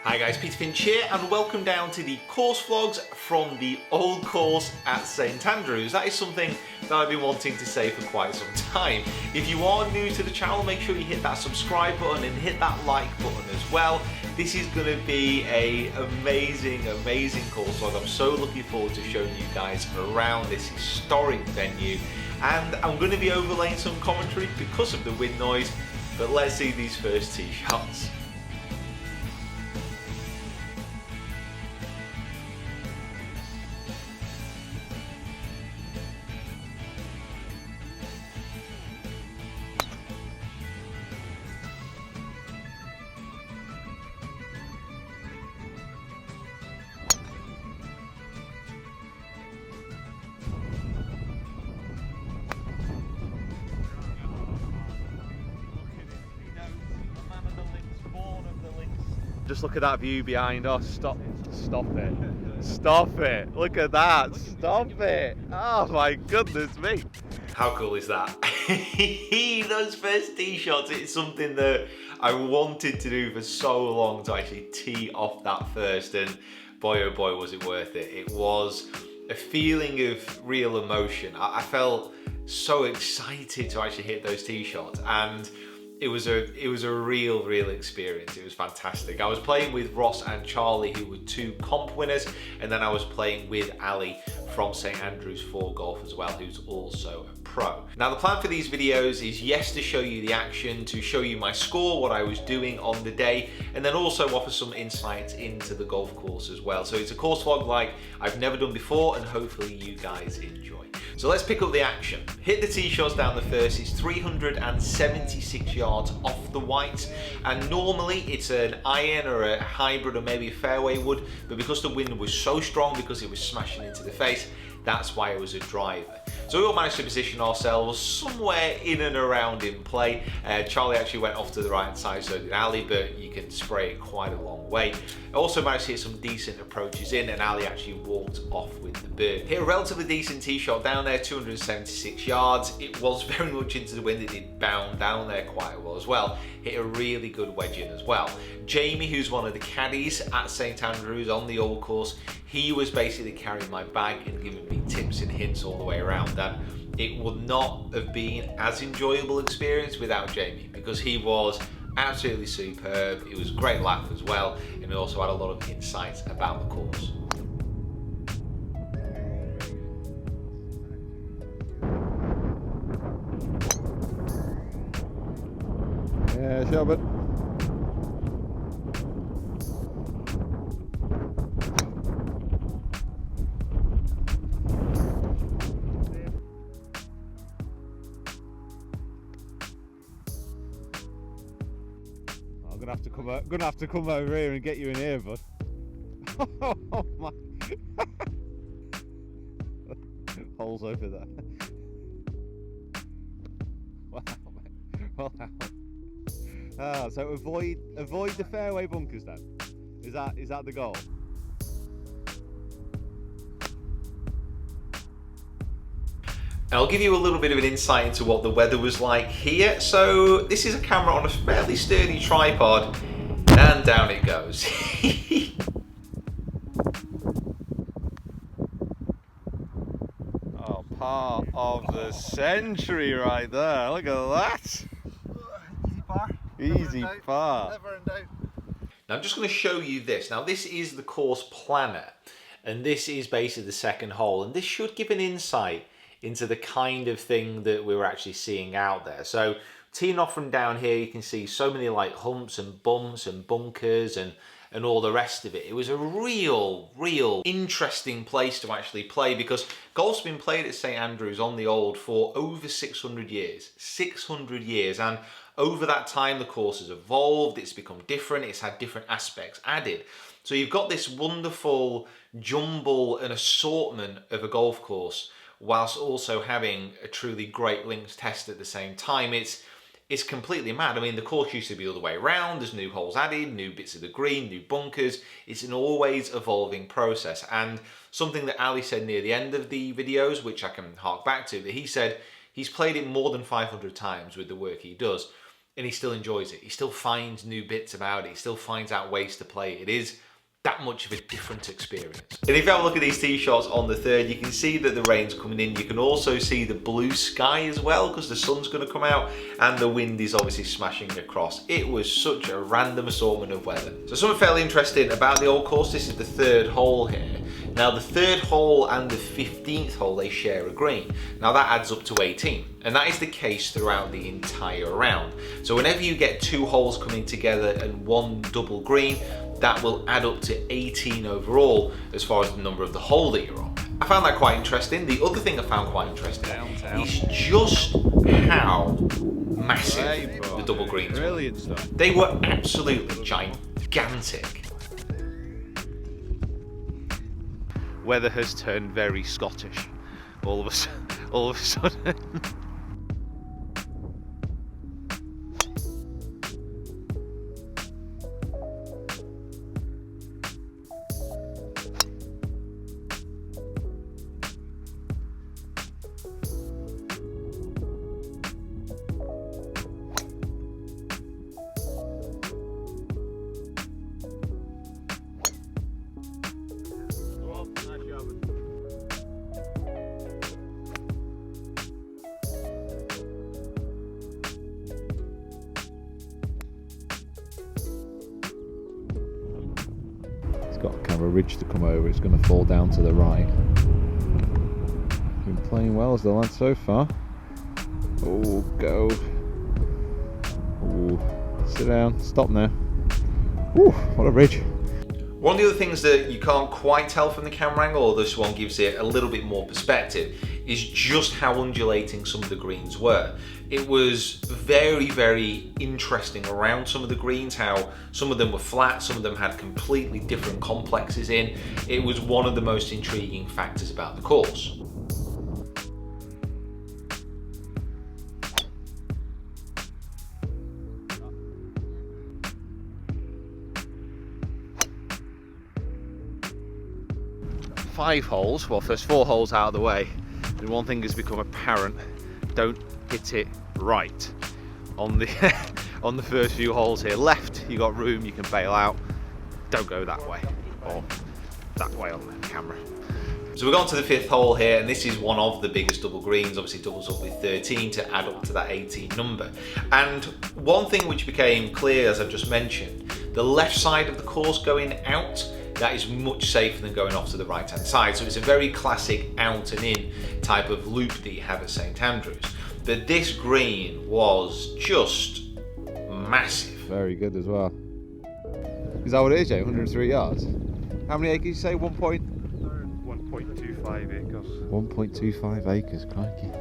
Hi guys, Peter Finch here and welcome down to the course vlogs from the old course at St Andrews. That is something that I've been wanting to say for quite some time. If you are new to the channel, make sure you hit that subscribe button and hit that like button as well. This is going to be an amazing course vlog. I'm so looking forward to showing you guys around this historic venue, and I'm going to be overlaying some commentary because of the wind noise, but let's see these first tee shots. Just look at that view behind us. Stop it. Stop it. Look at that. Stop it. Oh my goodness me. How cool is that? Those first tee shots, it's something that I wanted to do for so long, to actually tee off that first, and boy oh boy was it worth it. It was a feeling of real emotion. I felt so excited to actually hit those tee shots, and it was a real experience. It was fantastic. I was playing with Ross and Charlie, who were two comp winners, and then I was playing with Ali from St Andrews 4 Golf as well, who's also a pro. Now the plan for these videos is, yes, to show you the action, to show you my score, what I was doing on the day, and then also offer some insights into the golf course as well. So it's a course vlog like I've never done before, and hopefully you guys enjoy. So let's pick up the action. Hit the tee shots down the first. It's 376 yards off the white, and normally it's an iron or a hybrid or maybe a fairway wood, but because the wind was so strong, because it was smashing into the face, that's why it was a driver. So we all managed to position ourselves somewhere in and around in play. Charlie actually went off to the right hand side, so did Ali, but you can spray it quite a long way. I also managed to hit some decent approaches in, and Ali actually walked off with the bird. Hit a relatively decent tee shot down there, 276 yards. It was very much into the wind. It did bound down there quite well as well. Hit a really good wedge in as well. Jamie, who's one of the caddies at St Andrews on the old course, he was basically carrying my bag and giving me tips and hints all the way around, and it would not have been as enjoyable experience without Jamie, because he was absolutely superb. It was a great laugh as well, and he also had a lot of insights about the course. Yeah, sure, but gonna have to come over here and get you in here, bud. Oh my! Holes over there. Wow, mate. Wow. So avoid the fairway bunkers then. Is that the goal? I'll give you a little bit of an insight into what the weather was like here. So this is a camera on a fairly sturdy tripod, and down it goes. Oh, part of the century right there. Look at that. Easy par. Easy par. Never in doubt. Now I'm just going to show you this. Now this is the course planner, and this is basically the second hole, and this should give an insight into the kind of thing that we were actually seeing out there. So teeing off from down here, you can see so many like humps and bumps and bunkers and all the rest of it. It was a real interesting place to actually play, because golf's been played at St Andrews on the old for over 600 years. 600 years, and over that time the course has evolved, it's become different, it's had different aspects added. So you've got this wonderful jumble and assortment of a golf course, whilst also having a truly great links test at the same time. It's completely mad. I mean, the course used to be all the way around. There's new holes added, new bits of the green, new bunkers. It's an always evolving process. And something that Ali said near the end of the videos, which I can hark back to, that he said he's played it more than 500 times with the work he does. and he still enjoys it. He still finds new bits about it. He still finds out ways to play it. It is that much of a different experience. And if you have a look at these tee shots on the third, you can see that the rain's coming in. You can also see the blue sky as well, because the sun's going to come out and the wind is obviously smashing across. It was such a random assortment of weather. So something fairly interesting about the old course, this is the third hole here. Now the third hole and the 15th hole, they share a green. Now that adds up to 18. And that is the case throughout the entire round. So whenever you get two holes coming together and one double green, that will add up to 18 overall as far as the number of the hole that you're on. I found that quite interesting. The other thing I found quite interesting is just how massive the double greens were. They were absolutely gigantic. Weather has turned very Scottish all of a sudden. Got kind of a ridge to come over, it's going to fall down to the right. Been playing well as the lad so far. Oh, go. Oh, sit down, stop now. Ooh, what a ridge. One of the other things that you can't quite tell from the camera angle, or this one gives it a little bit more perspective, is just how undulating some of the greens were. It was very, very interesting around some of the greens, how some of them were flat, some of them had completely different complexes in. It was one of the most intriguing factors about the course. Five holes, well, first 4 holes out of the way, and one thing has become apparent: don't hit it right on the on the first few holes here. Left, you got room, you can bail out. Don't go that way, or that way on the camera. So we've gone to the 5th hole here, and this is one of the biggest double greens, obviously doubles up with 13 to add up to that 18 number. And one thing which became clear, as I've just mentioned, the left side of the course going out, that is much safer than going off to the right hand side. So it's a very classic out and in type of loop that you have at St Andrews. But this green was just massive. Very good as well. Is that what it is, Jay? 103 yards? How many acres you say? 1.25 acres. 1.25 acres, crikey.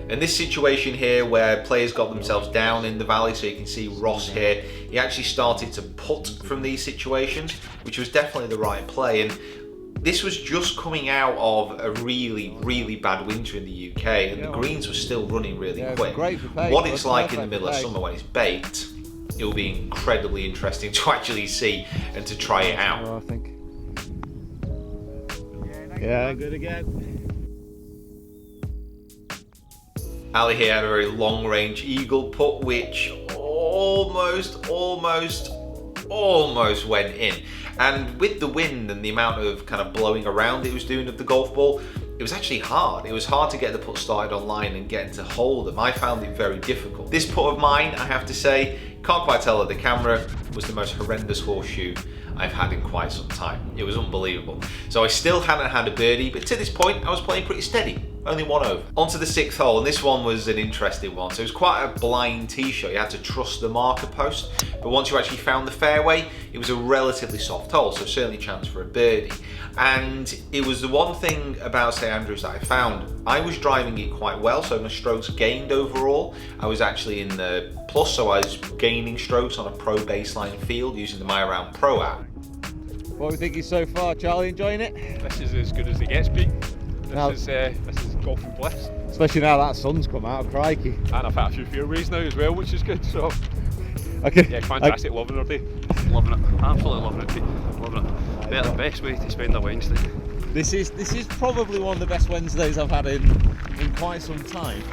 And this situation here where players got themselves down in the valley, so you can see Ross here, he actually started to putt from these situations, which was definitely the right play. And this was just coming out of a really, really bad winter in the UK, and the greens were still running really quick. What it's like in the middle of summer when it's baked, it'll be incredibly interesting to actually see and to try it out. I think. Yeah, good again. Ali here had a very long range eagle putt, which almost went in. And with the wind and the amount of kind of blowing around it was doing of the golf ball, it was actually hard. It was hard to get the putt started online and getting to hold them. I found it very difficult. This putt of mine, I have to say, can't quite tell that the camera, was the most horrendous horseshoe I've had in quite some time. It was unbelievable. So I still hadn't had a birdie, but to this point I was playing pretty steady. Only one over. On to the 6th hole, and this one was an interesting one. So it was quite a blind tee shot. You had to trust the marker post, but once you actually found the fairway, it was a relatively soft hole, so certainly a chance for a birdie. And it was the one thing about St Andrews that I found. I was driving it quite well, so my strokes gained overall. I was actually in the plus, so I was gaining strokes on a pro baseline field using the My Around Pro app. What are we thinking so far, Charlie? Enjoying it? This is as good as it gets, Pete. This is golfing bliss. Especially now that sun's come out, crikey. And I've had a few fairways now as well, which is good. So okay. Yeah, fantastic. Loving it, loving it. Absolutely loving it, Pete. Loving it. The best way to spend a Wednesday. This is probably one of the best Wednesdays I've had in quite some time.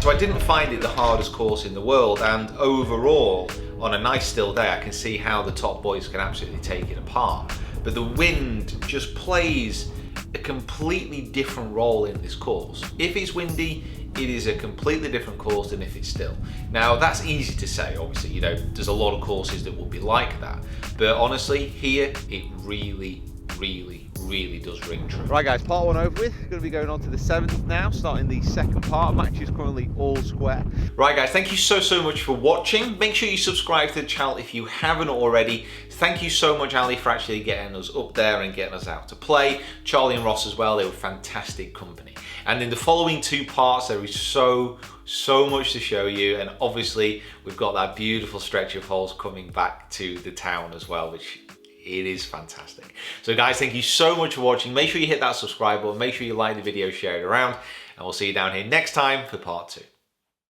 So I didn't find it the hardest course in the world, and overall, on a nice still day, I can see how the top boys can absolutely take it apart. But the wind just plays a completely different role in this course. If it's windy, it is a completely different course than if it's still. Now that's easy to say, obviously, you know, there's a lot of courses that will be like that. But honestly, here, it really does ring true. Right guys, part 1 over with. Going to be going on to the 7th now, starting the second part. Match is currently all square. Right guys, thank you so much for watching. Make sure you subscribe to the channel if you haven't already. Thank you so much, Ali, for actually getting us up there and getting us out to play. Charlie and Ross as well, they were fantastic company. And in the following 2 parts, there is so much to show you, and obviously we've got that beautiful stretch of holes coming back to the town as well, which it is fantastic. So guys, thank you so much for watching. Make sure you hit that subscribe button, make sure you like the video, share it around, and we'll see you down here next time for part 2.